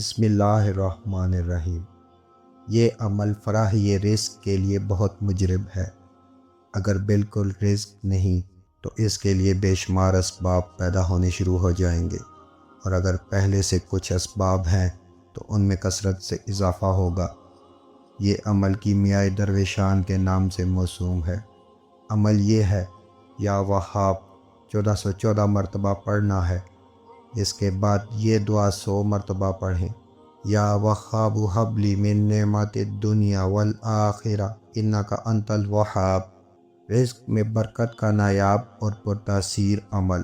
بسم اللہ الرحمن الرحیم۔ یہ عمل فراہی رزق کے لیے بہت مجرب ہے۔ اگر بالکل رزق نہیں تو اس کے لیے بے شمار اسباب پیدا ہونے شروع ہو جائیں گے، اور اگر پہلے سے کچھ اسباب ہیں تو ان میں کثرت سے اضافہ ہوگا۔ یہ عمل کیمیائے درویشان کے نام سے موسوم ہے۔ عمل یہ ہے، یا وہاب 1414 مرتبہ پڑھنا ہے۔ اس کے بعد یہ دعا 100 مرتبہ پڑھیں۔ یا وہاب ہب لی من نعمت الدنیا والآخرہ انک انت الوہاب۔ رزق میں برکت کا نایاب اور پرتاثیر عمل۔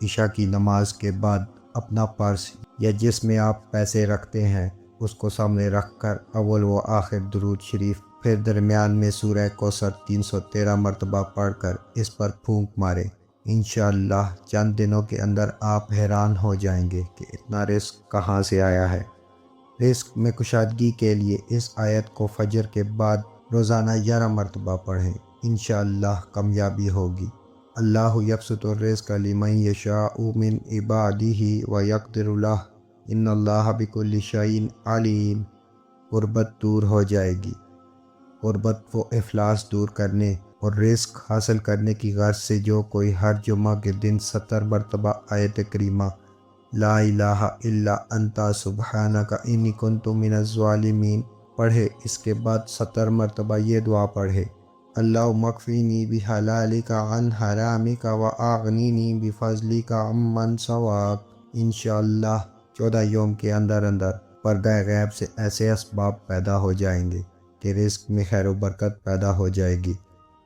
عشاء کی نماز کے بعد اپنا پرس یا جس میں آپ پیسے رکھتے ہیں اس کو سامنے رکھ کر اول و آخر درود شریف، پھر درمیان میں سورہ کوثر 313 مرتبہ پڑھ کر اس پر پھونک ماریں۔ انشاءاللہ چند دنوں کے اندر آپ حیران ہو جائیں گے کہ اتنا رزق کہاں سے آیا ہے۔ رزق میں کشادگی کے لیے اس آیت کو فجر کے بعد روزانہ 11 مرتبہ پڑھیں۔ انشاءاللہ کامیابی ہوگی۔ اللہ یبسط الرزق لمن یشاء من عبادہ ویقدر لہ ان اللہ بکل شیء علیم۔ غربت دور ہو جائے گی۔ غربت و افلاس دور کرنے اور رزق حاصل کرنے کی غرض سے جو کوئی ہر جمعہ کے دن 70 مرتبہ آیت کریمہ لا الہ الا انت سبحانک انی کنت من الظالمین پڑھے، اس کے بعد 70 مرتبہ یہ دعا پڑھے، اللہم اکفینی بحلالک عن حرامک واغنینی بفضلک عمن سواک۔ انشاءاللہ 14 یوم کے اندر پردہ غیب سے ایسے اسباب پیدا ہو جائیں گے کہ رزق میں خیر و برکت پیدا ہو جائے گی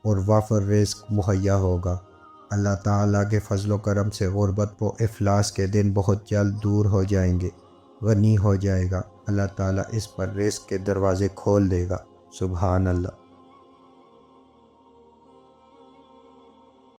اور وافر رزق مہیا ہوگا۔ اللہ تعالیٰ کے فضل و کرم سے غربت و افلاس کے دن بہت جلد دور ہو جائیں گے، غنی ہو جائے گا۔ اللہ تعالیٰ اس پر رزق کے دروازے کھول دے گا۔ سبحان اللہ۔